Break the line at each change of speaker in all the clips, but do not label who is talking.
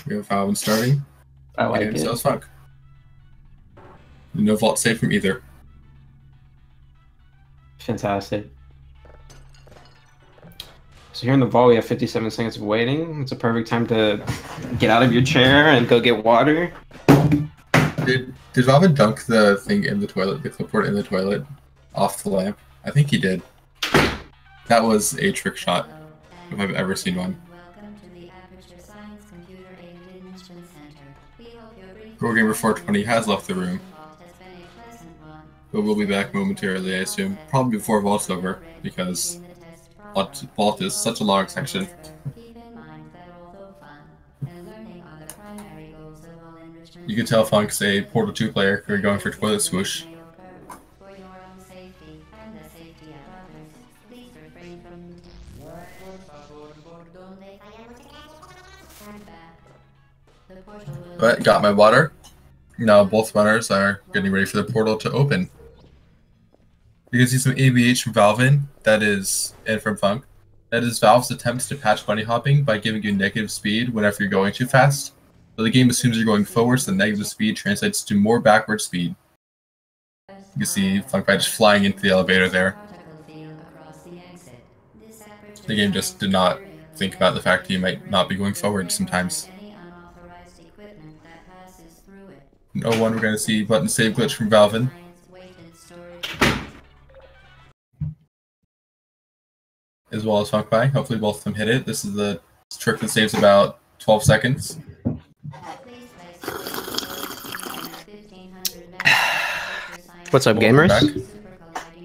We have Valvin starting.
I like
and
it.
so is Funk. No vault save from either.
Fantastic. So here in the vault, we have 57 seconds of waiting. It's a perfect time to get out of your chair and go get water.
Did Valvin dunk the thing in the toilet, the clipboard in the toilet, off the lamp? I think he did. That was a trick shot, if I've ever seen one. Gamer 420 has left the room, but we'll be back momentarily, I assume. Probably before Vault's over, because Vault is such a long section. You can tell Funk's a Portal 2 player, we're going for Toilet Swoosh. But got my water. Now both runners are getting ready for the portal to open. You can see some ABH from Valvin, and from Funk. That is Valve's attempts to patch bunny hopping by giving you negative speed whenever you're going too fast. So the game assumes you're going forwards, the negative speed translates to more backward speed. You can see Phunkpai just flying into the elevator there. The game just did not think about the fact that you might not be going forward sometimes. In 01, we're going to see button save glitch from Valvin. As well as Phunkpai. Hopefully both of them hit it. This is the trick that saves about 12 seconds.
What's up, gamers?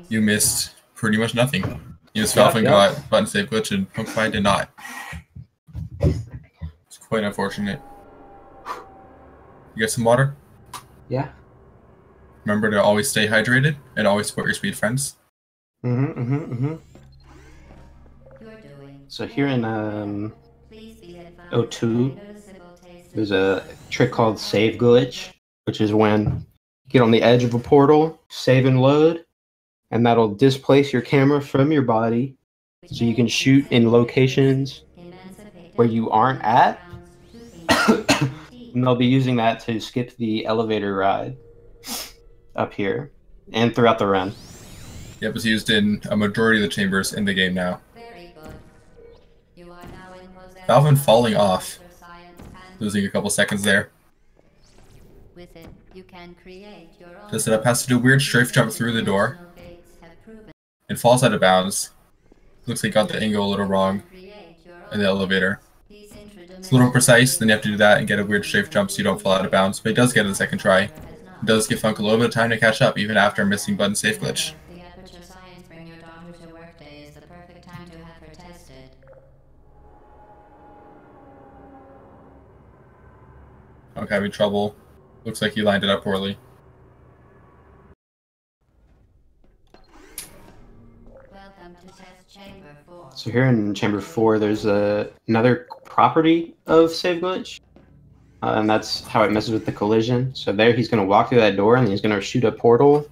You missed pretty much nothing. Valvin got button save glitch and Phunkpai did not. It's quite unfortunate. You get some water?
Yeah.
Remember to always stay hydrated and always support your speed friends.
So here in 02, there's a trick called save glitch, which is when you get on the edge of a portal, save and load, and that'll displace your camera from your body so you can shoot in locations where you aren't at. And they'll be using that to skip the elevator ride up here and throughout the run.
Yep, it's used in a majority of the chambers in the game now. Valvin falling off, losing a couple seconds there. Just set up has to do a weird strafe jump through the door and falls out of bounds. Looks like he got the angle a little wrong in the elevator. It's a little precise, then you have to do that and get a weird strafe jump so you don't fall out of bounds, but he does get it the second try. It does give Funk a little bit of time to catch up, even after missing button safe glitch. Funk having trouble. Looks like he lined it up poorly.
So here in Chamber 4, there's another property of save glitch, and that's how it messes with the collision. So there he's going to walk through that door, and he's going to shoot a portal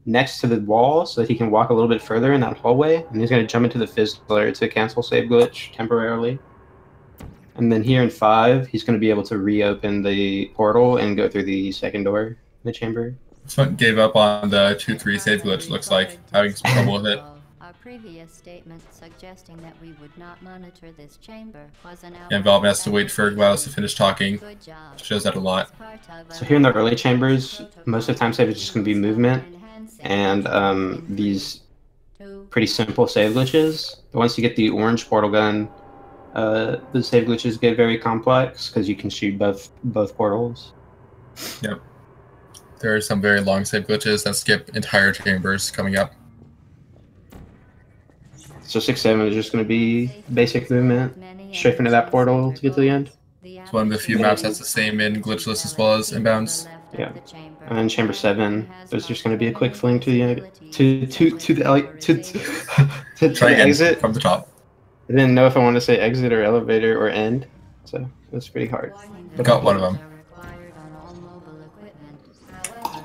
next to the wall so that he can walk a little bit further in that hallway, and he's going to jump into the fizzler to cancel save glitch temporarily. And then here in 5, he's going to be able to reopen the portal and go through the second door in the chamber.
Funk gave up on the 2-3 save glitch, looks like, having some trouble with it.
Our previous statement suggesting that we would not monitor this chamber was an
and Valvin has to wait for Gladys to finish talking. Shows that a lot.
So here in the early chambers, most of the time save is just going to be movement and these pretty simple save glitches. But once you get the orange portal gun, the save glitches get very complex because you can shoot both portals.
Yep. There are some very long save glitches that skip entire chambers coming up.
So 6-7 is just going to be basic movement, straight into that portal to get to the end.
It's one of the few maps that's the same in glitchless as well as inbounds.
Yeah, and then Chamber 7, there's just going to be a quick fling to the exit
from the top.
I didn't know if I wanted to say exit or elevator or end, so it was pretty hard.
Got one of them.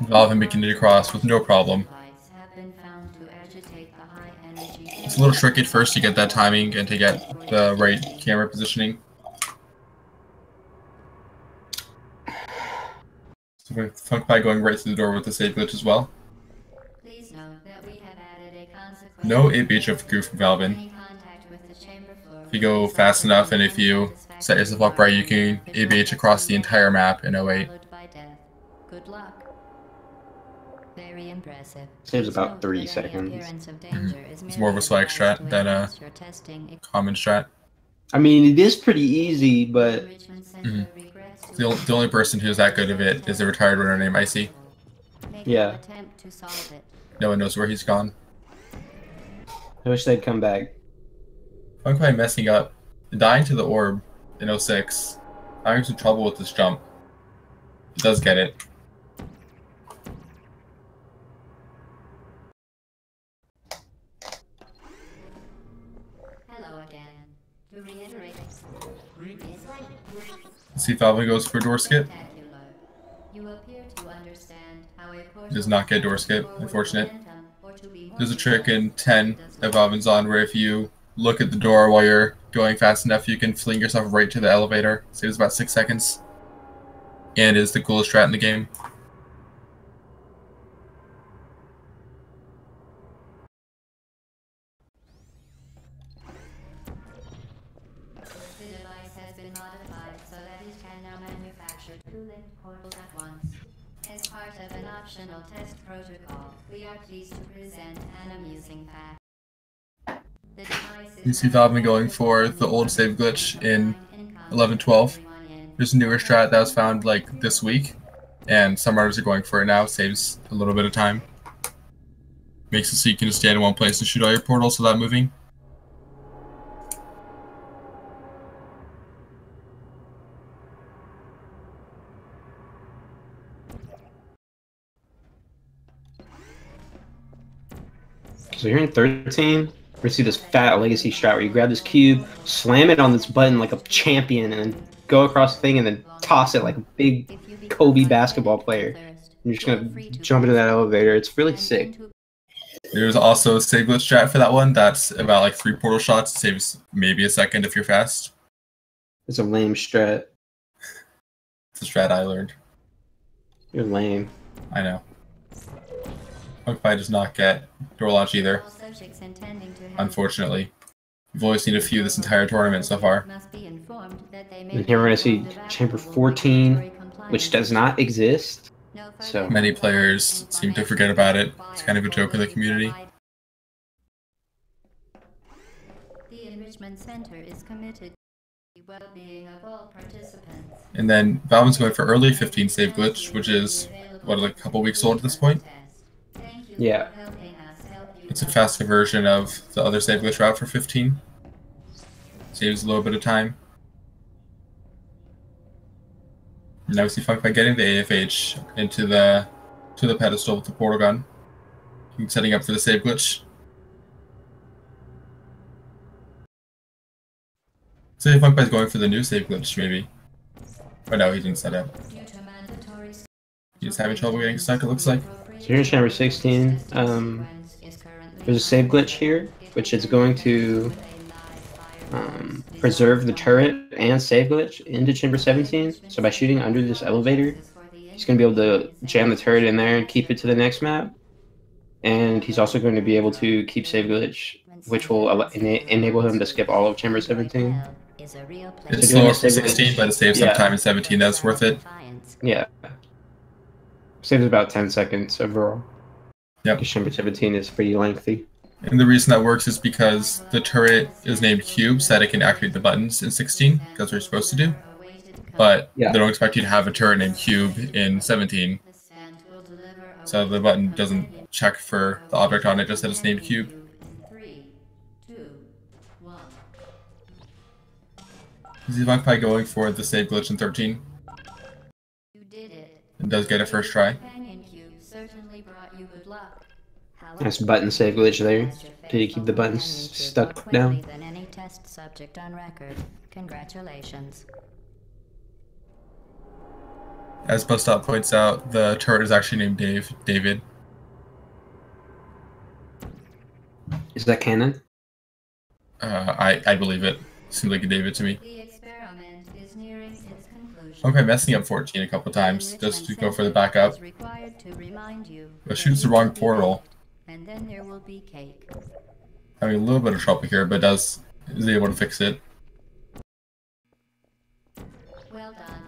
Valvin making it across with no problem. It's a little tricky at first to get that timing and to get the right camera positioning. With Phunkpai going right through the door with the save glitch as well.
Please note that we have added a consequence.
No ABH of Goof from Valvin.
Any contact with the chamber floor
If you go fast enough and if you set yourself up right, you can ABH across the entire map in 08.
Good luck. Very impressive.
Saves about 3 seconds.
It's more of a swag strat than a common strat.
I mean, it is pretty easy, but
The only person who's that good of it is a retired runner named Icy.
yeah.
No one knows where he's gone.
I wish they'd come back.
Phunkpai messing up, dying to the orb in 06. Having some trouble with this jump. He does get it.
Hello again. To reiterate,
Let's see if Valvin goes for door skip.
you appear to understand how a
Does not get door skip, unfortunate. There's a trick in 10 that Valvin's on where if you look at the door while you're going fast enough, you can fling yourself right to the elevator. Saves about 6 seconds. And is the coolest strat in the game.
The device has been modified so that it can now manufacture 2 linked portals at once. As part of an optional test protocol, we are pleased to present an amusing fact. The device is
You see Valvin going for the old save glitch in 11-12. There's a newer strat that was found like this week, and some runners are going for it now. Saves a little bit of time. Makes it so you can just stand in one place and shoot all your portals without moving.
So here in 13, we see this fat legacy strat where you grab this cube, slam it on this button like a champion, and then go across the thing and then toss it like a big Kobe basketball player. And you're just gonna jump into that elevator. It's really sick.
There's also a save glitch strat for that one. That's about like 3 portal shots. It saves maybe a second if you're fast.
It's a lame strat.
It's a strat I learned.
You're lame.
I know. Phunkpai does not get door launch either, unfortunately. We've only seen a few this entire tournament so far.
And here we're going to see Chamber 14, which does not exist. So
many players seem to forget about it. It's kind of a joke in the community.
The Enrichment Center is committed to the well-being of all participants.
And then Valvin's going for early 15 save glitch, which is, what, like a couple weeks old at this point?
Yeah.
It's a faster version of the other save glitch route for 15. Saves a little bit of time. Now we see Phunkpai getting the AFH into the pedestal with the portal gun. He's setting up for the save glitch. So Phunkpai's going for the new save glitch, maybe. But no, he didn't set up. He's having trouble getting stuck, it looks like.
So here in Chamber 16, there's a save glitch here, which is going to preserve the turret and save glitch into Chamber 17. So by shooting under this elevator, he's going to be able to jam the turret in there and keep it to the next map. And he's also going to be able to keep save glitch, which will enable him to skip all of Chamber 17.
It's slower for 16, but it saves some time in 17. That's worth it.
Yeah. Saves about 10 seconds overall.
Yep.
Chamber 17 is pretty lengthy.
And the reason that works is because the turret is named Cube so that it can activate the buttons in 16. That's what you're supposed to do. But they don't expect you to have a turret named Cube in 17. So the button doesn't check for the object on it, just that it's named Cube. Is Phunkpai going for the save glitch in 13? And does get a first try.
Nice button save glitch there. Did you keep the buttons stuck down?
Congratulations.
As Bustop points out, the turret is actually named David.
Is that canon?
I believe it. Seems like a David to me.
The experiment is nearing its conclusion.
Okay, messing up 14 a couple times just to go for the backup. But shoots the wrong portal.
And then there will be cake.
Having a little bit of trouble here, but is able to fix it.
Well done.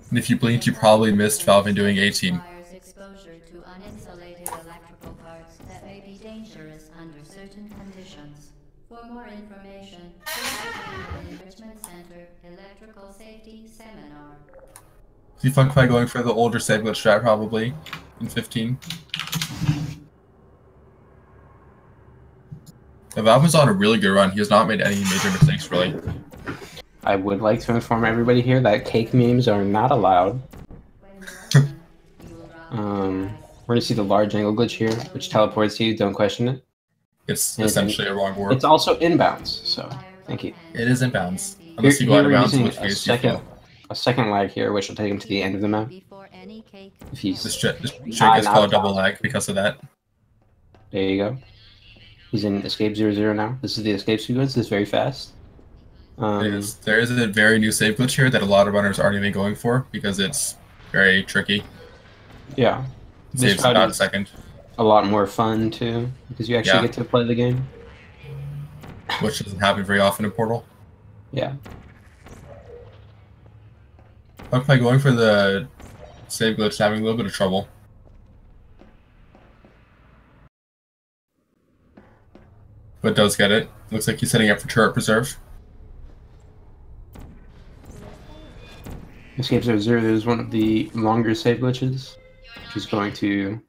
And if you blinked, you probably missed Valvin doing 18.
Exposure to uninsulated electrical parts that may be dangerous under certain conditions. For more information, please Enrichment Center Electrical Safety Seminar.
See Phunkpai going for the older save glitch strat probably in 15. The Valvin's on a really good run. He has not made any major mistakes really.
I would like to inform everybody here that cake memes are not allowed. We're gonna see the large angle glitch here, which teleports you. Don't question it.
It's essentially a wrong warp.
It's also inbounds, so thank you.
It is inbounds. Unless you go out of bounds, in which case you fall.
A second lag here, which will take him to the end of the map. If he's
This trick is called double lag because of that.
There you go. He's in escape 0-0 now. This is the escape sequence. It's very fast.
There is a very new save glitch here that a lot of runners aren't even going for because it's very tricky.
Yeah.
It saves about a second.
A lot more fun too, because you actually get to play the game.
Which doesn't happen very often in Portal.
Yeah.
Phunkpai going for the save glitch, having a little bit of trouble. But does get it. Looks like he's setting up for turret preserve.
Escape 0-0 is one of the longer save glitches, which is going to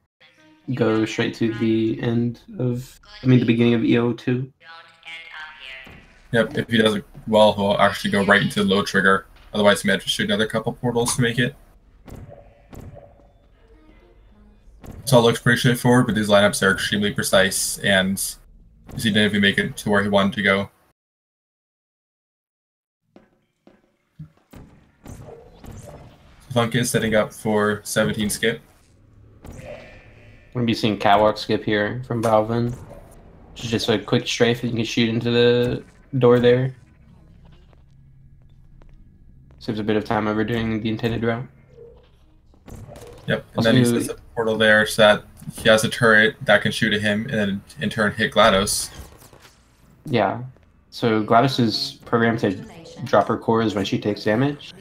go straight to the end of, the beginning of EO2.
Yep, if he does it well, he'll actually go right into the low trigger. Otherwise, he might have to shoot another couple portals to make it. This all looks pretty straightforward, but these lineups are extremely precise, and he didn't even make it to where he wanted to go. Funk is setting up for 17 skip.
We're going to be seeing catwalk skip here from Valvin. Which is just a quick strafe and you can shoot into the door there. Saves a bit of time over doing the intended route.
Yep, and then he sets a portal there so that he has a turret that can shoot at him and then in turn hit GLaDOS.
Yeah, so GLaDOS is programmed to drop her cores when she takes damage.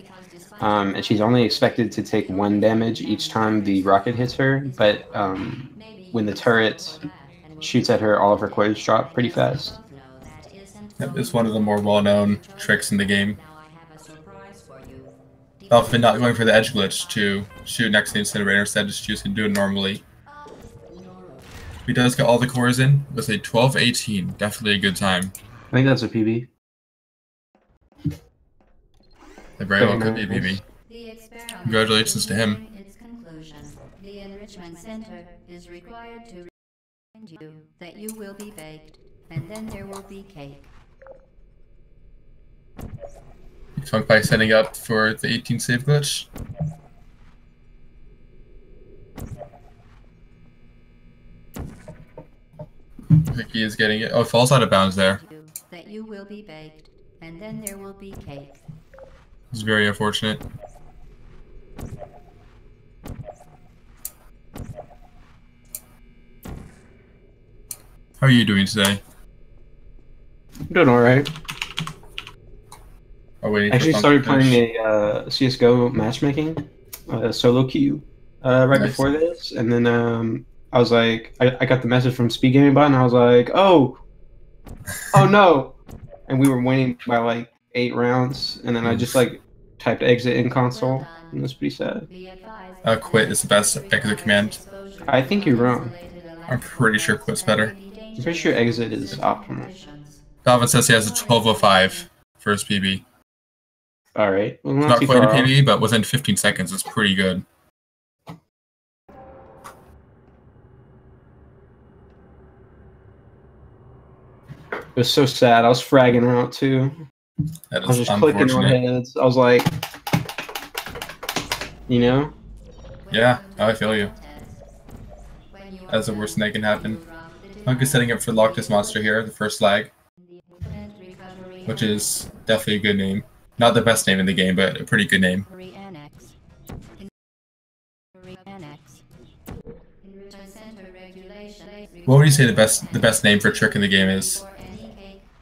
And she's only expected to take 1 damage each time the rocket hits her, but when the turret shoots at her, all of her cores drop pretty fast.
Yep, it's one of the more well-known tricks in the game. Valvin not going for the edge glitch to shoot next to the incinerator, instead just choosing to do it normally. He does get all the cores in with a 12-18, definitely a good time.
I think that's a PB.
It very well could be a PB. Congratulations to him.
The Enrichment Center is required to remind you that you will be baked, and then there will be cake.
Phunkpai setting up for the 18 save glitch. Vicky is getting it. Oh, it falls out of bounds there.
That you will be baked, and then there will be cake.
It's very unfortunate. How are you doing today?
I'm doing alright.
Oh, wait,
I actually started playing a CSGO matchmaking, solo queue, right before this, and then I was like, I got the message from Speed Gaming Bot, and I was like, oh no, and we were winning by like 8 rounds, and then I just like typed exit in console, and it was pretty sad.
Quit is the best exit command.
I think you're wrong.
I'm pretty sure quit's better.
I'm pretty sure exit is optimal.
Valvin says he has a 12:05 for his PB.
Alright. Well,
not quite a PB, but within 15 seconds, it's pretty good.
It was so sad. I was fragging out too.
That is
I was just clicking on heads. I was like, you know?
Yeah, I feel you. That's the worst thing that can happen. Punk is setting up for Loch this monster here, the first lag. Which is definitely a good name. Not the best name in the game, but a pretty good name.
Annex. Enrichment center regulation.
What would you say the best name for trick in the game is?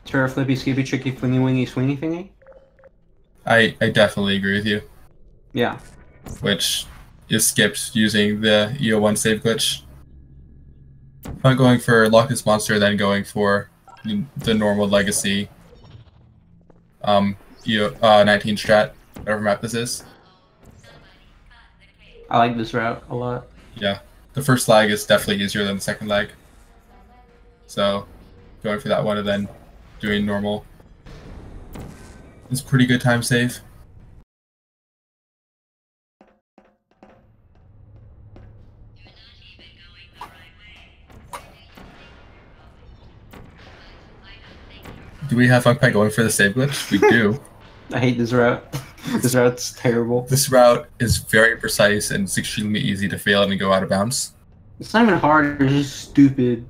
Turf, flippy, skippy, tricky, flingy, wingy, swingy, thingy?
I definitely agree with you.
Yeah.
Which is skipped using the EO1 save glitch. I'm going for Loch Ness Monster, then going for the normal Legacy EO 19 strat, whatever map this is.
I like this route a lot.
Yeah, the first lag is definitely easier than the second lag. So, going for that one and then doing normal is pretty good time save. Do we have Phunkpai going for the save glitch? We do.
I hate this route. This route's terrible.
This route is very precise and it's extremely easy to fail and go out of bounds.
It's not even hard, it's just stupid.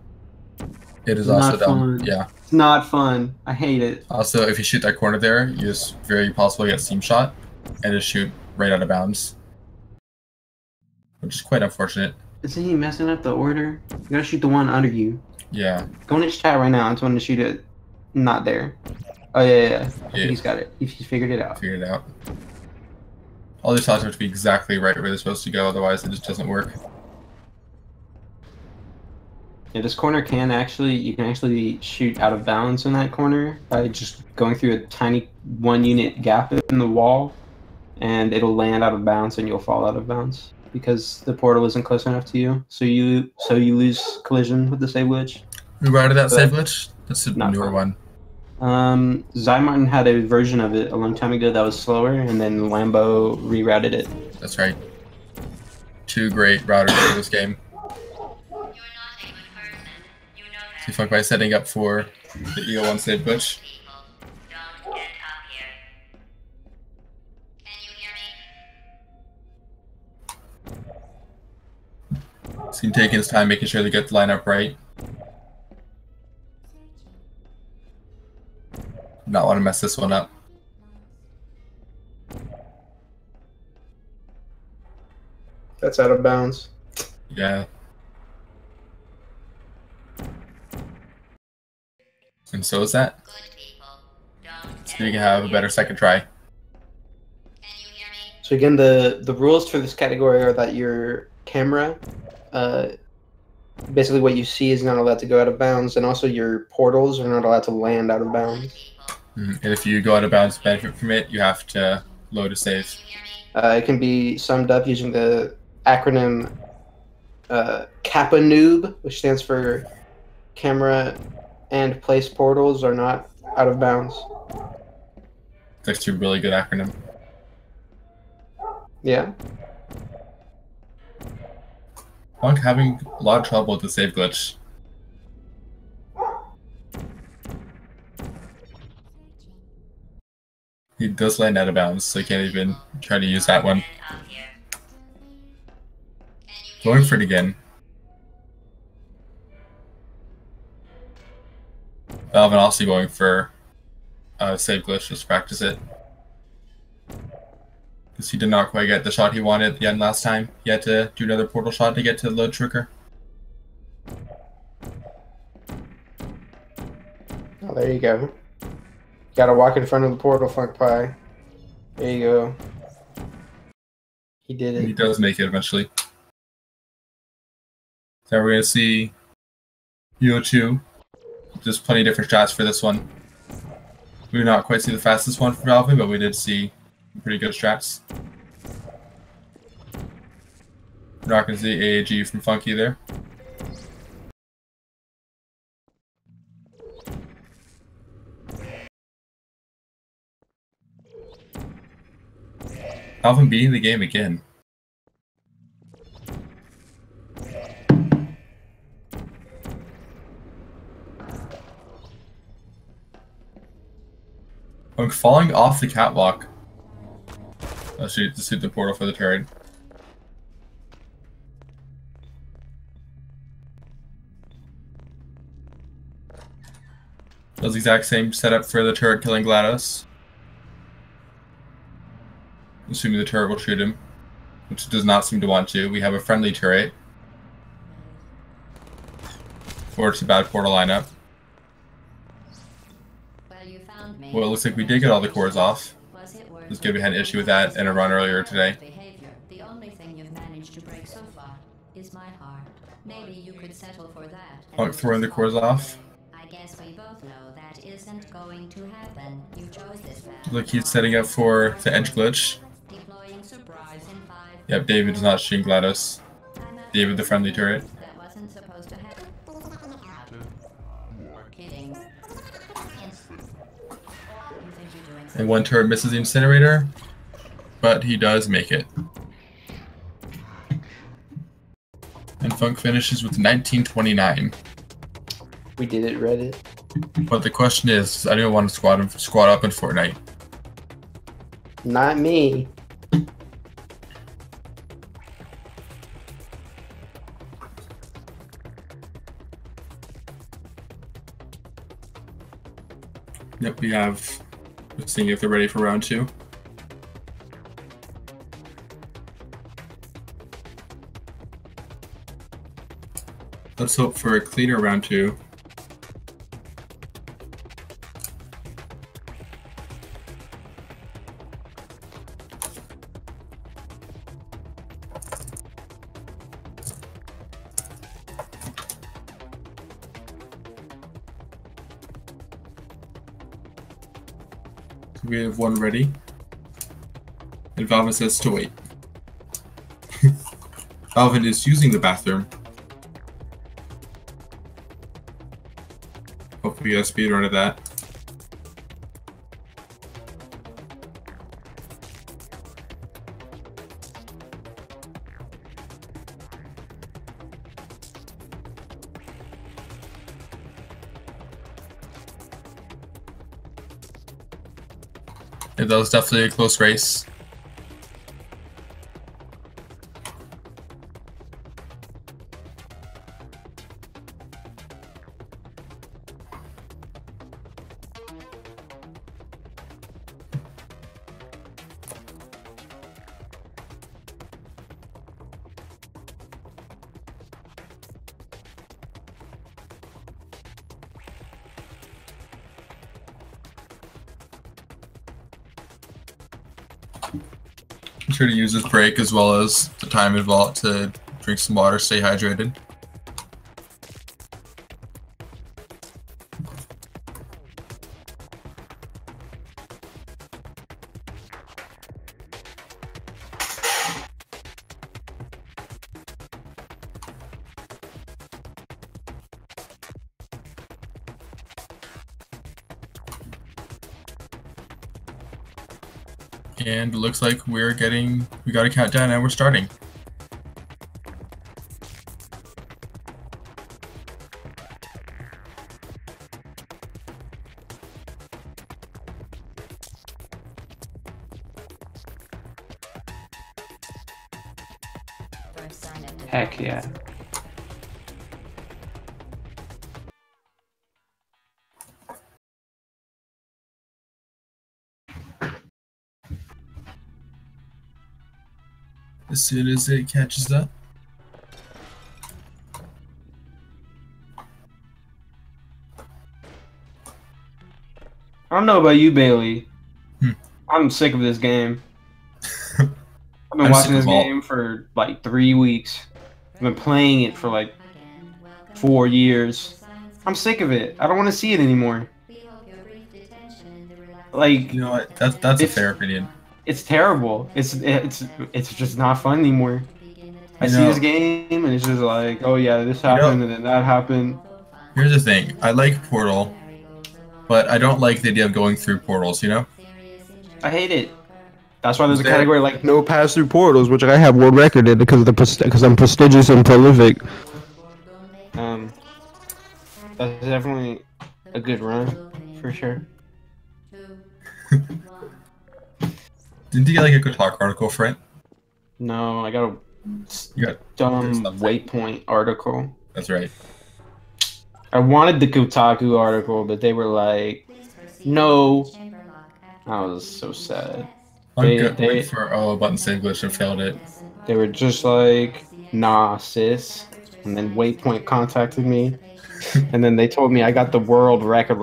It is
It's
also
not
dumb.
fun.
Yeah.
It's not fun. I hate it.
Also, if you shoot that corner there, you just very possibly get steam shot and just shoot right out of bounds. Which is quite unfortunate.
Isn't he messing up the order? You gotta shoot the one under you.
Yeah.
Go in his chat right now. I just want to shoot it. Not there. Oh, yeah. I think he's got it. He's figured it out.
Figured it out. All these shots have to be exactly right where they're supposed to go, otherwise it just doesn't work.
Yeah, this corner can actually, you can actually shoot out of bounds in that corner by just going through a tiny 1 unit gap in the wall, and it'll land out of bounds and you'll fall out of bounds because the portal isn't close enough to you. So you lose collision with the save glitch.
We routed that save glitch? That's a
Not
newer
fun.
one.
Zymartin had a version of it a long time ago that was slower, and then Lambo rerouted it.
That's right. 2 great routers for this game. See Phunkpai setting up for the EO1 save glitch. So he's taking his time making sure they get the lineup right. Not want to mess this one up.
That's out of bounds.
Yeah. And so is that. So you can have a better second try.
So again, the rules for this category are that your camera, basically what you see is not allowed to go out of bounds, and also your portals are not allowed to land out of bounds.
And if you go out of bounds to benefit from it, you have to load a save.
It can be summed up using the acronym Kappa Noob, which stands for camera and place portals are not out of bounds.
That's a really good acronym.
Yeah.
Phunk having a lot of trouble with the save glitch. He does land out of bounds, so you can't even try to use that one. Going for it again. Valvin also going for save glitch, just practice it. Because he did not quite get the shot he wanted at the end last time. He had to do another portal shot to get to the load trigger.
Oh, there you go. Gotta walk in front of the portal, Phunkpai. There you go. He did it.
He does make it eventually. So we're going to see EO2. There's plenty of different shots for this one. We did not quite see the fastest one from Valvin, but we did see pretty good strats. We're not going to see AAG from Phunk either. Valvin beating the game again. Phunk falling off the catwalk. Let's shoot the portal for the turret. Does the exact same setup for the turret killing GLaDOS. Assuming the turret will shoot him. which does not seem to want to. We have a friendly turret. Or it's a bad portal lineup. Well, it looks like we did get all the cores off. Just good we had an issue with that in a run earlier today.
The only thing you've managed to break so far is my heart. Maybe you could settle for that.
Punk throwing the cores off.
I guess we both know that isn't going to happen. You chose this path.
Look, he's setting up for the edge glitch.
Deploying surprise in 5.
Yep, David is not shooting GLaDOS. David the friendly turret.
That wasn't supposed to happen. Kidding.
And one turret misses the incinerator, but he does make it. And Funk finishes with 1929.
We did it, Reddit.
But the question is, does anyone want to squad up in Fortnite?
Not me.
Yep, we have. Let's see if they're ready for round 2. Let's hope for a cleaner round 2. We have one ready. And Valvin says to wait. Valvin is using the bathroom. Hopefully we get a speed run of that. Yeah, that was definitely a close race. I'm sure to use this break as well as the time involved to drink some water, stay hydrated. And it looks like we got a countdown and we're starting.
Heck yeah.
As soon as it catches up.
I don't know about you, Bailey.
Hmm.
I'm sick of this game. I've been watching this game for like 3 weeks. I've been playing it for like 4 years. I'm sick of it. I don't want to see it anymore. Like,
you know what? That's a fair opinion.
It's terrible. It's just not fun anymore. I see this game and it's just like, oh yeah, this happened and then that happened.
Here's the thing. I like Portal, but I don't like the idea of going through portals, you know?
I hate it. That's why there's a category like no pass through portals, which I have world record in because I'm prestigious and prolific. That's definitely a good run, for sure.
Didn't you get like a Kotaku article for it?
No, I got a dumb Waypoint article.
That's right.
I wanted the Kotaku article, but they were like, no. I was so sad.
Wait for button save glitch and failed it.
They were just like, nah, sis. And then Waypoint contacted me. And then they told me I got the world record,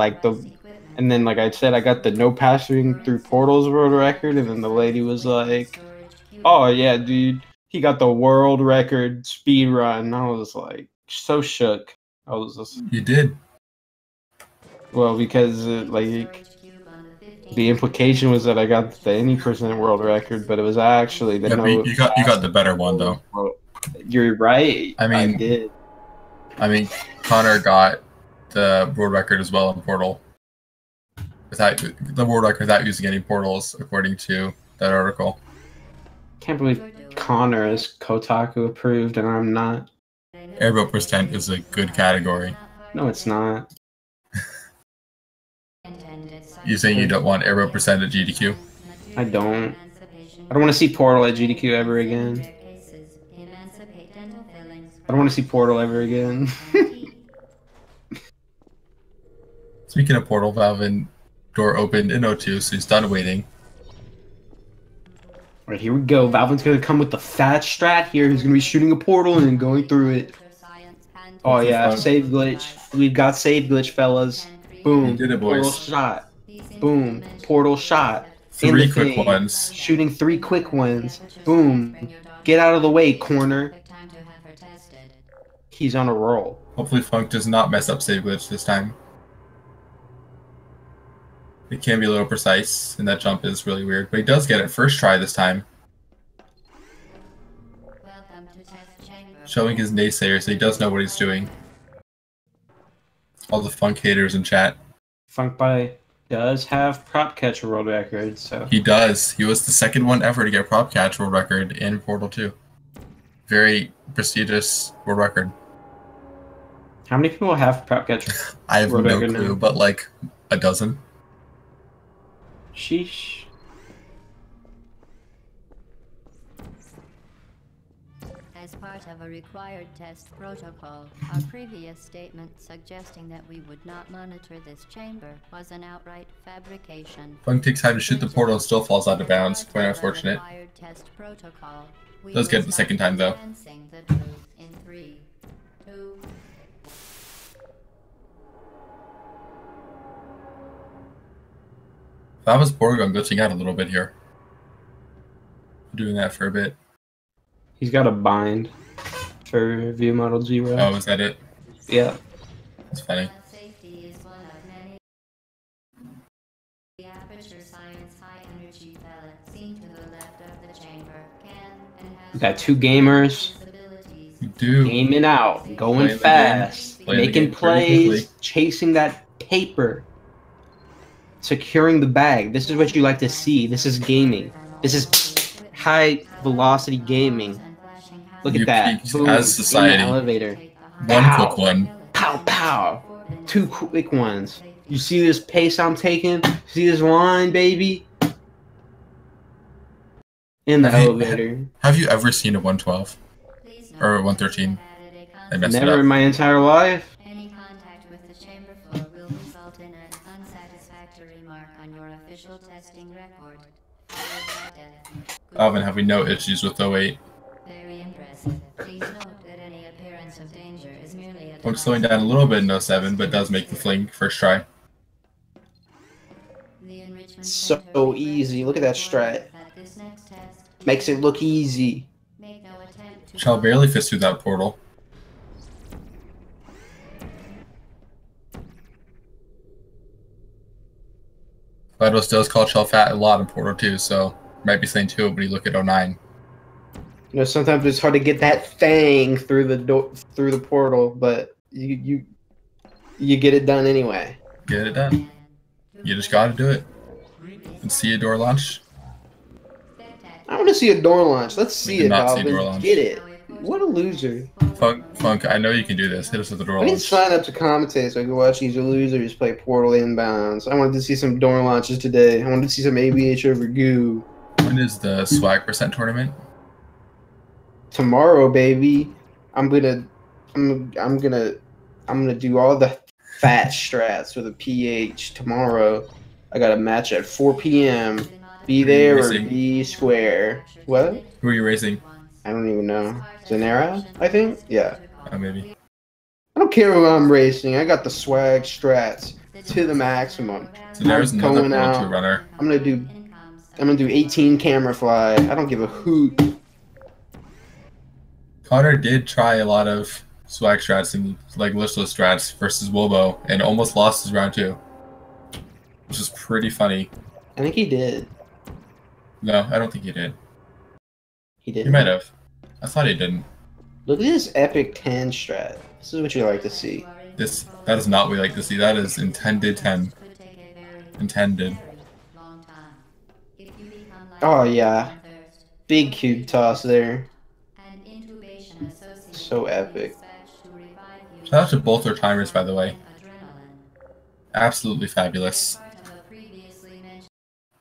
and then like I said, I got the no passing through portals world record. And then the lady was like, oh yeah, dude, he got the world record speed run. I was like, so shook. I was just,
You did.
well, because the implication was that I got the any percent world record, but it was actually the
Yeah,
no.
but you got the better one though.
You're right.
I
did.
Connor got the world record as well in Portal. Without the world record without using any portals, according to that article.
Can't believe Connor is Kotaku approved and I'm not.
Airboat percent is a good category.
No, it's not.
You saying you don't want airboat percent at GDQ?
I don't. I don't want to see Portal at GDQ ever again. I don't want to see Portal ever again.
Speaking of Portal, Valvin door opened in O2, so he's done waiting.
Alright, here we go. Valvin's gonna come with the fat strat here. He's gonna be shooting a portal and then going through it. Oh yeah, save glitch. We've got save glitch, fellas. Boom.
You did it, boys.
Portal shot. Boom. Portal shot.
3 quick ones.
Shooting 3 quick ones. Boom. Get out of the way, corner. He's on a roll.
Hopefully Funk does not mess up save glitch this time. It can be a little precise, and that jump is really weird. But he does get it first try this time. Showing his naysayers that he does know what he's doing. All the Funk haters in chat.
Phunkpai does have prop catcher world record, so...
He does. He was the second one ever to get prop catch world record in Portal 2. Very prestigious world record.
How many people have prop catcher?
I have no clue, now? But like a dozen.
Sheesh.
As part of a required test protocol, our previous statement suggesting that we would not monitor this chamber was an outright fabrication.
Funk takes time to shoot the portal and still falls out of bounds. Quite unfortunate. Does get it the second time though.
In 3, 2,
That was Borgon glitching out a little bit here. Doing that for a bit.
He's got a bind for view model 0.
Oh, is that it?
Yeah.
That's funny.
The aperture science high energy pellet seen to the left of the chamber can and has
We got 2 gamers.
You do.
Gaming out, going fast, making plays, chasing that paper. Securing the bag. This is what you like to see. This is gaming. This is high velocity gaming. Look at that. Boom.
As society.
Elevator.
One
Pow.
quick one.
Pow pow. 2 quick ones. You see this pace I'm taking? See this line, baby? In the elevator.
Have you ever seen a 112? Or a 113? I messed it
Never
up.
in my entire life.
Any contact with the chamber floor will result in an unsatisfactory mark on your official testing record.
Alvin, have we no issues with 08?
Very impressive. Please note that any appearance of danger is merely a
I'm slowing down a little bit in 07, but does make the fling first try.
So easy. Look at that strat. Makes it look easy.
Shall barely fits through that portal. Vitos does call Shell fat a lot in Portal 2, so might be saying to it when you look at 09.
You know, sometimes it's hard to get that thing through the door, through the portal, but you get it done anyway.
Get it done. You just gotta do it. And see a door launch.
I want to see a door launch. Let's see it,
not see door
Valvin.
launch.
Get it. What a loser.
Funk, I know you can do this. Hit us with the door
I didn't
launch.
sign up to commentate so I could watch these losers play Portal Inbounds. I wanted to see some door launches today. I wanted to see some ABH over goo.
When is the swag percent tournament?
Tomorrow, baby. I'm gonna do all the fat strats with a PH tomorrow. I got a match at 4 p.m. Be there or be square. What?
Who are you racing?
I don't even know. Zanera, I think? Yeah.
Maybe.
I don't care who I'm racing. I got the swag strats to the maximum.
So there's
I'm
another
going
Portal
out.
2 runner.
I'm gonna do 18 camera fly. I don't give a hoot.
Connor did try a lot of swag strats and like listless strats versus Wobo and almost lost his round 2. Which is pretty funny.
I think he did.
No, I don't think he did.
He did.
He might have. I thought he didn't.
Look at this epic 10 strat. This is what you like to see.
That is not what we like to see. That is intended 10. Intended.
Oh yeah. Big cube toss there. So epic.
Shout out to both their timers, by the way. Absolutely fabulous.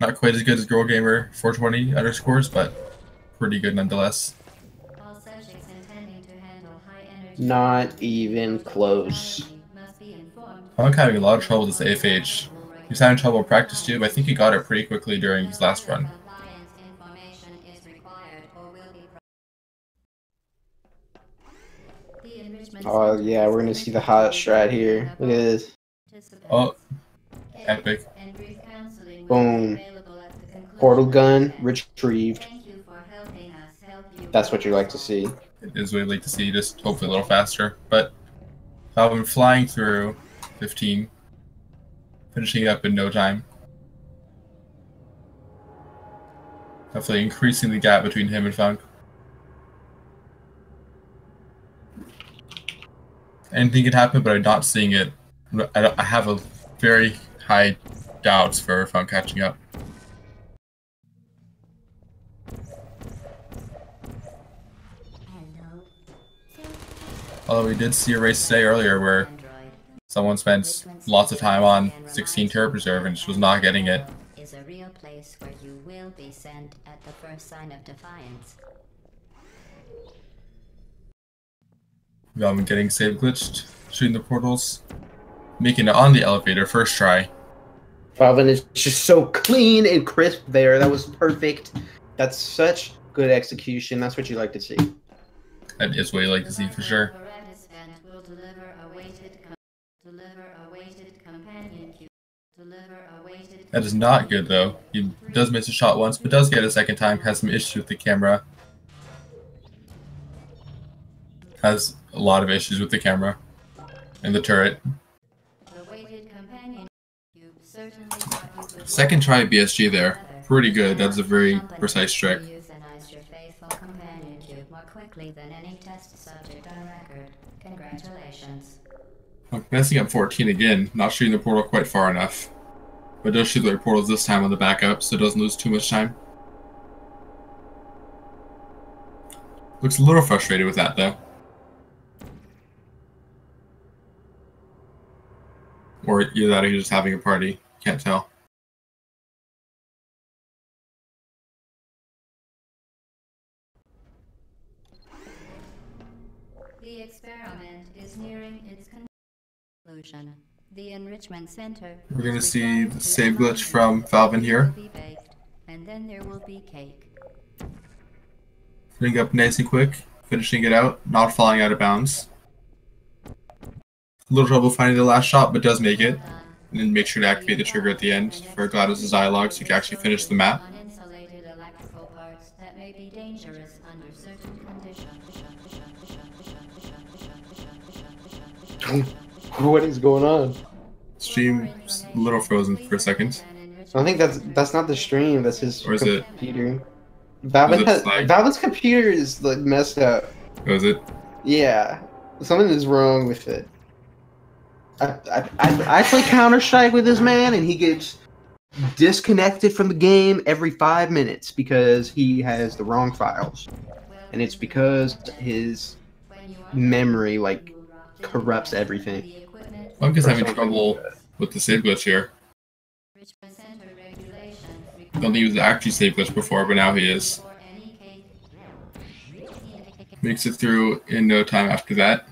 Not quite as good as Girl Gamer 420 underscores, but pretty good nonetheless.
Not even close.
I'm having a lot of trouble with this AFH. He's having trouble with practice too, but I think he got it pretty quickly during his last run.
Oh yeah, we're gonna see the hot strat here. Look at this.
Oh, epic.
Boom. Portal gun retrieved. That's what you like to see.
It is what I'd like to see, just hopefully a little faster. But Valvin flying through 15, finishing it up in no time. Definitely increasing the gap between him and Phunk. Anything could happen, but I'm not seeing it. I have a very high doubts for Phunk catching up. Although we did see a race today earlier where someone spent lots of time on 16 turret preserve and just was not getting it.
Is a real place where you will be sent at the first sign of defiance.
Valvin getting save glitched, shooting the portals, making it on the elevator first try.
Valvin is just so clean and crisp there. That was perfect. That's such good execution. That's what you like to see.
That is what you like to see for sure. That is not good though. He does miss a shot once, but does get it a second time. Has some issues with the camera. Has a lot of issues with the camera and the turret. Second try BSG there. Pretty good. That's a very precise trick. Messing up 14 again, not shooting the portal quite far enough. But does shoot the portals this time on the backup, so it doesn't lose too much time. Looks a little frustrated with that though. Or either that or he's just having a party. Can't tell.
The experiment is nearing its conclusion. The enrichment center.
We're gonna see the save glitch from Valvin here.
And then there will be cake.
Putting up nice and quick, finishing it out, not falling out of bounds. A little trouble finding the last shot, but does make it. And then make sure to activate the trigger at the end for GLaDOS' dialogue so you can actually finish the map.
What is going on?
Stream's a little frozen for a second.
I think that's not the stream. That's his
Or is it?
computer. Valvin's computer is like messed up.
Oh, is it?
Yeah, something is wrong with it. I play Counter-Strike with this man, and he gets disconnected from the game every 5 minutes because he has the wrong files, and it's because his memory like corrupts everything.
I'm just having trouble with the save glitch here. I don't think he was actually save glitch before, but now he is. Makes it through in no time after that.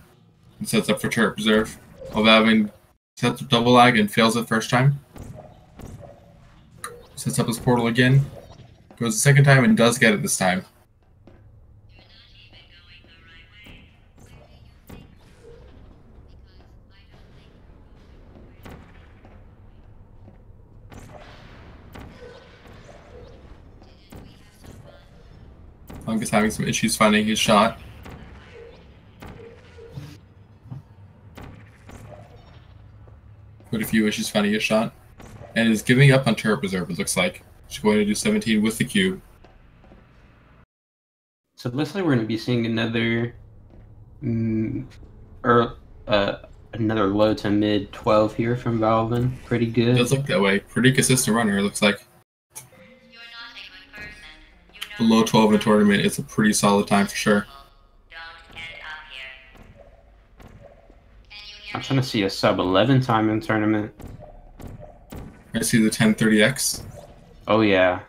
And sets up for turret preserve. While Valvin sets up double lag and fails it first time. Sets up his portal again. Goes the second time and does get it this time. Funk is having some issues finding his shot. Quite a few issues finding his shot. And is giving up on turret reserve, it looks like. She's going to do 17 with the cube.
So it looks like we're going to be seeing another another low to mid 12 here from Valvin. Pretty good.
It does look that way. Pretty consistent runner, it looks like. The low 12 in a tournament is a pretty solid time for sure.
I'm trying to see a sub 11 time in tournament.
I see the 1030X.
Oh yeah.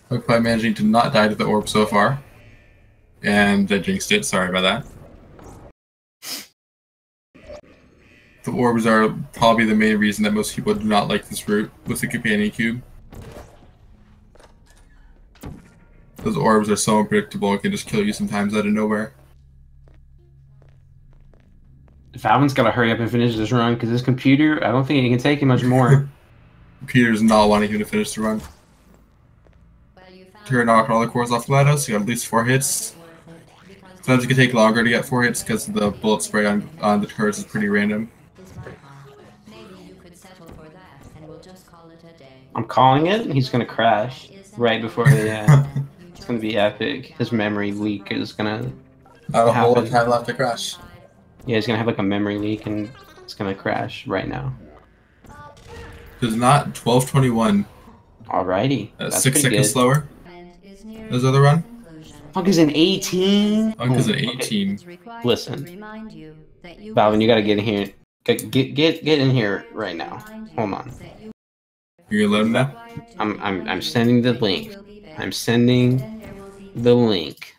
Phunkpai managing to not die to the orb so far. And I jinxed it, sorry about that. The orbs are probably the main reason that most people do not like this route with the companion cube. Those orbs are so unpredictable and can just kill you sometimes out of nowhere.
Valvin's got to hurry up and finish this run because this computer, I don't think it can take him much more.
Peter's not wanting him to finish the run. Turret knocked all the cores off the ladder, so you got at least 4 hits. Sometimes it can take longer to get 4 hits because the bullet spray on the turrets is pretty random.
I'm calling it. He's going to crash right before the end. It's going to be epic. His memory leak is going to
A whole lot of time left to crash.
Yeah, he's going to have like a memory leak and it's going to crash right now.
Does not 12:21.
Alrighty. That's
6 seconds
good.
slower. His other run?
Funk is an 18.
Funk is an 18.
Okay. Listen, Valvin, you got to get in here. Get in here right now. Hold on.
You're gonna let him know?
I'm sending the link. I'm sending the link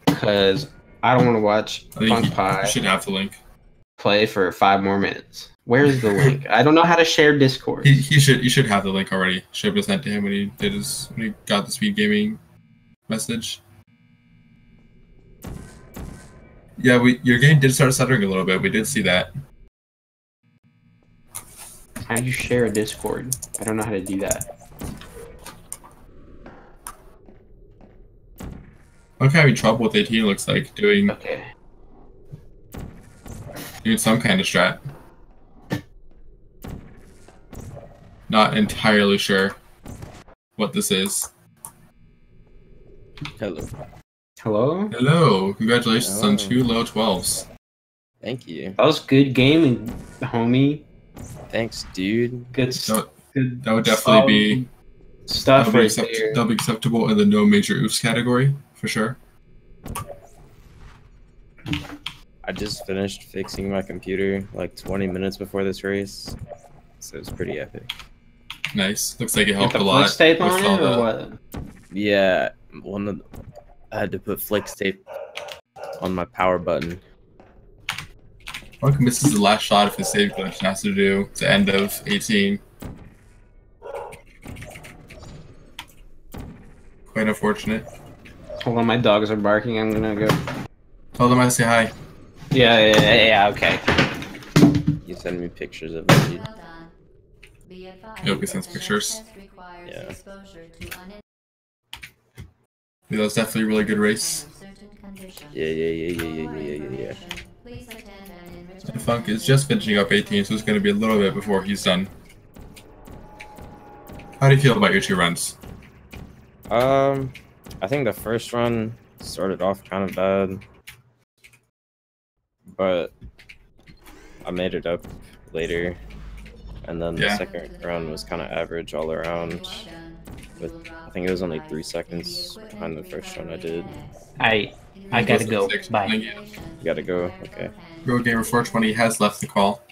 because I don't want to watch Phunkpai
You should have the link.
play for 5 more minutes. Where's the link? I don't know how to share Discord.
You should have the link already. Should have been sent to him when he got the speed gaming message. Yeah, your game did start stuttering a little bit. We did see that.
How do you share a Discord? I don't know how to do that.
I'm having trouble with 18. Looks like doing some kind of strat. Not entirely sure what this is.
Hello.
Hello?
Hello. Congratulations
Oh.
on 2 low 12s.
Thank you.
That was good gaming, homie.
Thanks, dude.
Good
That would definitely be
stuff right there.
that'll be acceptable in the no major oofs category for sure.
I just finished fixing my computer like 20 minutes before this race, so it's pretty epic.
Nice. Looks like it
Get
helped
the
a lot.
flex tape
with
on
all
it or
the-
what?
Yeah, I had to put flex tape on my power button.
Funk misses the last shot of his save glitch and has to do the end of 18. Quite unfortunate.
Hold on, my dogs are barking. I'm gonna go.
Tell them I say hi.
Yeah, okay.
You send me pictures of it, dude.
Yoki sends pictures.
Yeah.
Yeah, that was definitely a really good race.
Yeah.
And Funk is just finishing up 18, so it's going to be a little bit before he's done. How do you feel about your 2 runs?
I think the first run started off kind of bad, but I made it up later, and then the second run was kind of average all around. With I think it was only 3 seconds behind the first run I did.
I gotta go. Bye.
Thank you.
You gotta go. Okay.
Road Gamer 420 has left the call.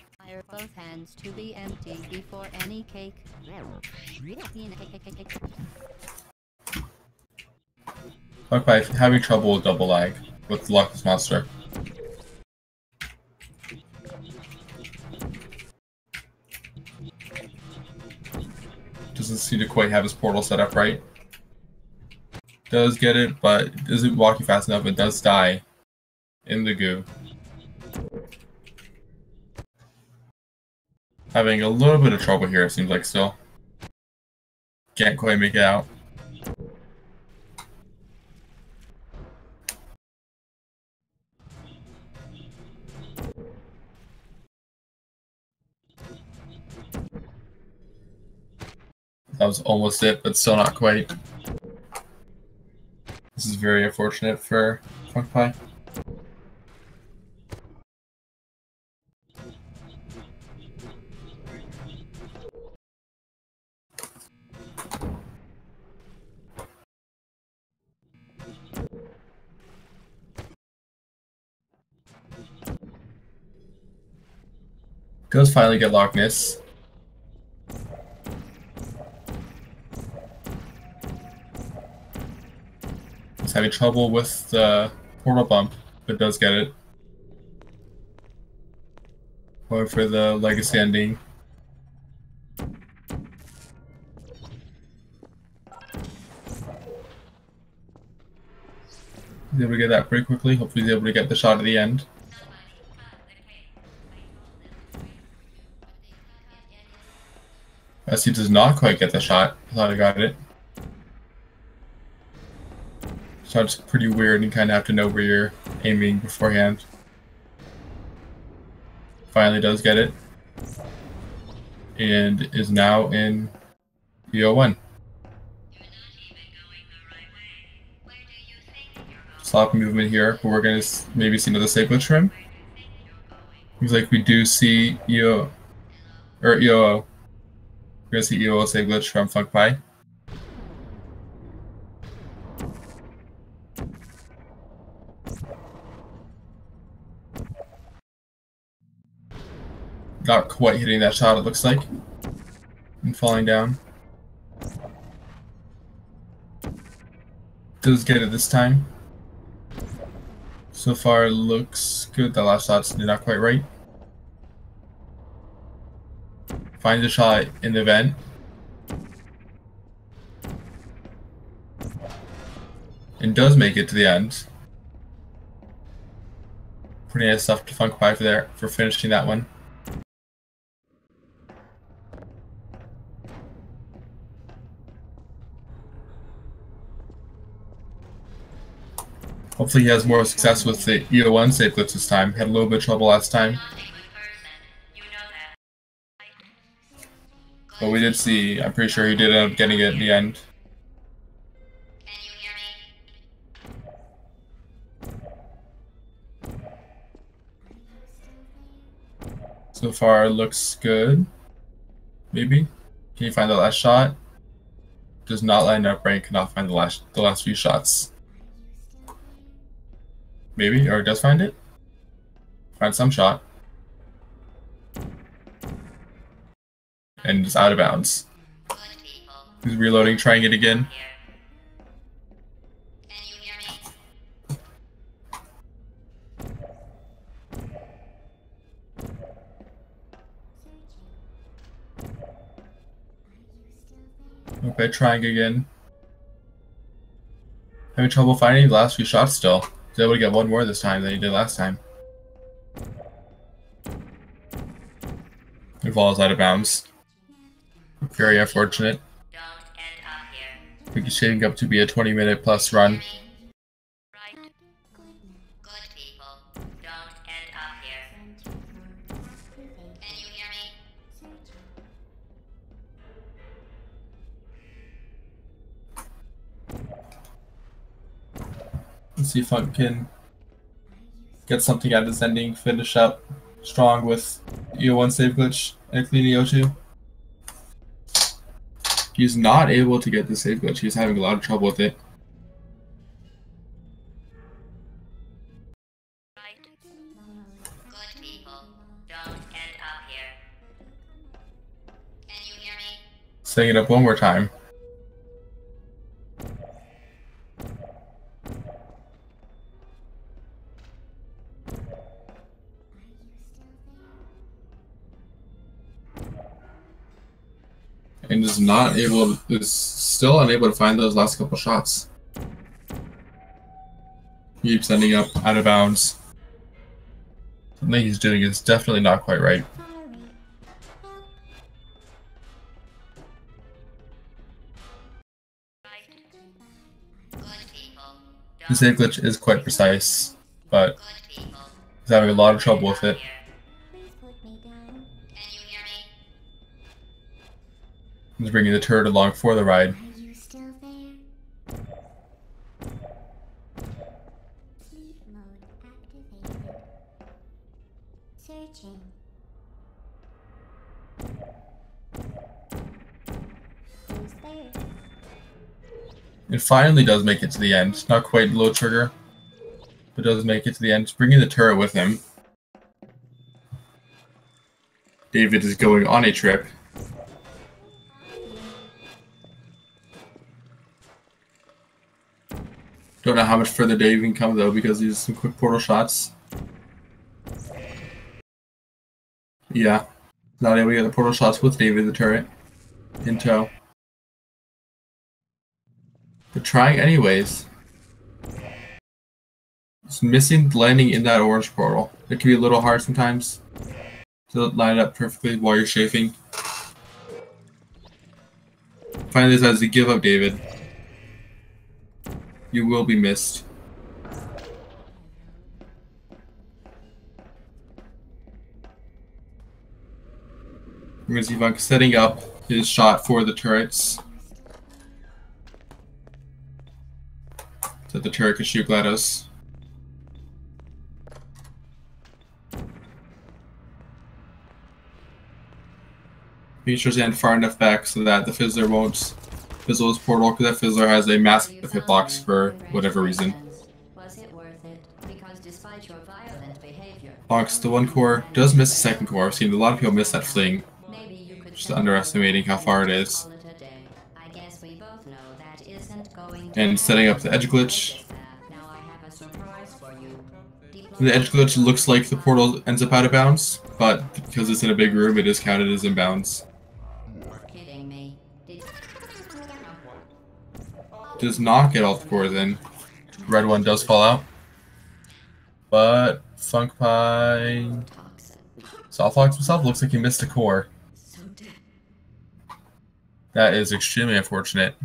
Both hands to be empty before any cake.
Phunkpai having trouble with double lag with the Luckless Monster. Doesn't seem to quite have his portal set up right. Does get it, but isn't walking fast enough and does die in the goo. Having a little bit of trouble here, it seems like still. Can't quite make it out. That was almost it, but still not quite. This is very unfortunate for Phunkpai. Does finally get Loch Ness. He's having trouble with the portal bump, but does get it. Going for the legacy ending. He's able to get that pretty quickly. Hopefully he's able to get the shot at the end. As he does not quite get the shot. I thought I got it. Shot's pretty weird and you kind of have to know where you're aiming beforehand. Finally does get it. And is now in EO1. Sloppy movement here, but we're going to maybe see another save glitch for him. Looks like we do see EO, or EOO. We're going to see EOO save glitch from Phunkpai. Not quite hitting that shot, it looks like. And falling down. Does get it this time. So far, looks good. The last shot's not quite right. Finds a shot in the vent. And does make it to the end. Pretty nice stuff to Phunkpai for finishing that one. Hopefully he has more success with the EO1 save glitch this time. Had a little bit of trouble last time. But we did see, I'm pretty sure he did end up getting it in the end. So far looks good. Maybe. Can you find the last shot? Does not line up right, cannot find the last few shots. Maybe, or does find it? Find some shot. And it's out of bounds. He's reloading, trying it again. Okay, trying again. Having trouble finding the last few shots still. He's able to get one more this time than he did last time. It falls out of bounds. Very unfortunate. I think it's shaping up to be a 20-minute plus run. Let's see if Funk can get something out of this ending, finish up strong with EO1 save glitch and a clean EO2. He's not able to get the save glitch. He's having a lot of trouble with it.
Good people, don't end up here. Can you hear me?
Saying it up one more time. And is still unable to find those last couple shots. Keeps ending up out of bounds. Something he's doing is definitely not quite right. The save glitch is quite precise, but he's having a lot of trouble with it. He's bringing the turret along for the ride.
Are you still there? Sleep mode activated. Searching. Who's there?
It finally does make it to the end. Not quite low trigger, but does make it to the end. Bringing the turret with him. David is going on a trip. Don't know how much further David can come though, because he's some quick portal shots. Yeah. Not able to get the portal shots with David the turret in tow. But trying anyways. It's missing landing in that orange portal. It can be a little hard sometimes to line it up perfectly while you're chafing. Finally decides to give up, David. You will be missed. We're going to see Phunkpai setting up his shot for the turrets. So the turret could shoot GLaDOS. Make sure to stand far enough back so that the Fizzler won't fizzle his portal, because that Fizzler has a massive hitbox for whatever reason.
Was it worth it? Because despite your violent behavior,
Fox, the one core does miss the second core. I've seen a lot of people miss that fling.
maybe you could
Just underestimating how far it is.
call it a day. I guess we both know that isn't going to
And setting up the edge glitch.
Now I have a surprise for you.
The edge glitch looks like the portal ends up out of bounds, but because it's in a big room, it is counted as in bounds.
Kidding me.
Does not get all the cores in. Red one does fall out. But Phunkpai softlocked himself. Looks like he missed a core. That is extremely unfortunate.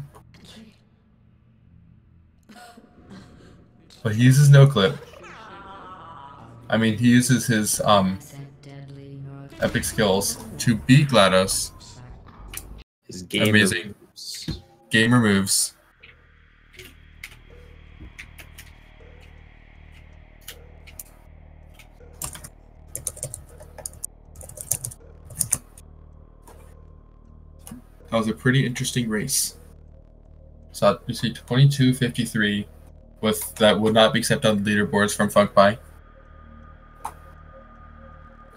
But he uses no clip. I mean, he uses his epic skills to beat GLaDOS.
His game
Amazing. Gamer moves. That was a pretty interesting race. So you see 22:53 with that would not be accepted on the leaderboards from Phunkpai.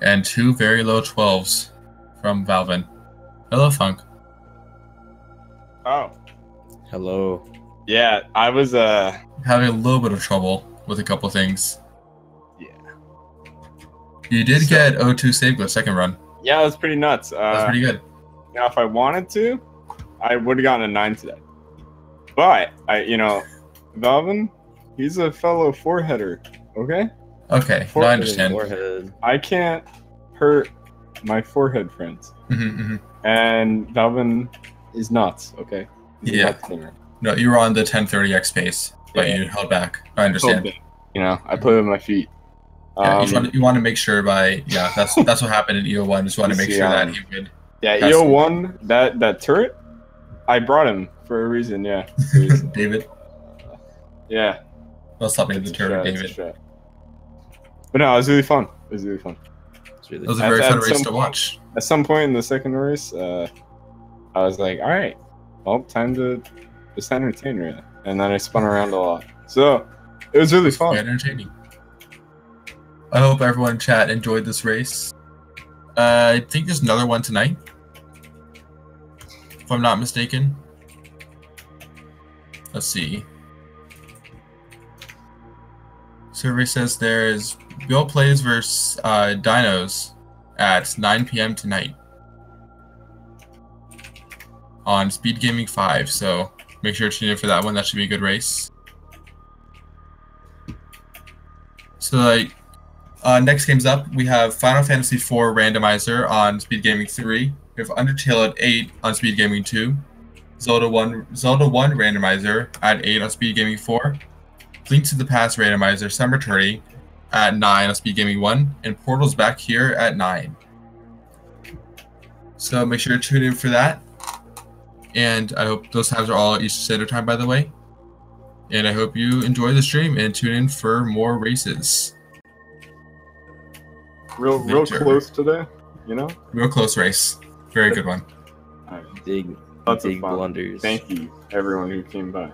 And two very low 12s from Valvin. Hello, Phunk.
Oh.
Hello.
Yeah, I was
Having a little bit of trouble with a couple things.
yeah.
You did get O2 save glitch second run.
Yeah, that was pretty nuts.
That's pretty good.
Now if I wanted to, I would have gotten a 9 today. But Valvin, he's a fellow foreheader, okay?
Okay, now I understand.
Forehead.
I can't hurt my forehead friends. And Valvin is nuts, okay? He's a
Yeah.
nuts singer.
No, you were on the 1030x pace, but
Yeah.
you held back. I understand.
I play with my feet.
Yeah, you want to make sure that's what happened in EO1. Just want to make
see,
sure that he would.
Yeah,
That's-
EO1, that turret, I brought him for a reason, yeah.
David.
Yeah.
Well, stop me the
It's a
turret,
strat, it's a
David.
strat. But no, it was really fun. It was really fun.
It's really
That was a
At-
very
at
fun race
some
to watch.
At some point in the second race, I was like, all right, well, time to just entertain really. And then I spun around a lot. So it was really
Quite
fun.
entertaining. I hope everyone in chat enjoyed this race. I think there's another one tonight, if I'm not mistaken. Let's see. Survey says there's Bill plays versus Dinos at 9 p.m. tonight on Speed Gaming 5. So make sure to tune in for that one. That should be a good race. So next games up, we have Final Fantasy IV Randomizer on Speed Gaming 3. We have Undertale at 8 on Speed Gaming 2. Zelda 1 Randomizer at 8 on Speed Gaming 4. Link to the Past randomizer, some returning at 9 on Speed Gaming 1, and Portal's back here at 9. So make sure to tune in for that. And I hope those times are all Eastern Standard Time, by the way. And I hope you enjoy the stream and tune in for more races.
Real close today, you know?
Real close race. Very good one.
All right.
Big
Lots of fun.
blunders.
Thank you, everyone who came by.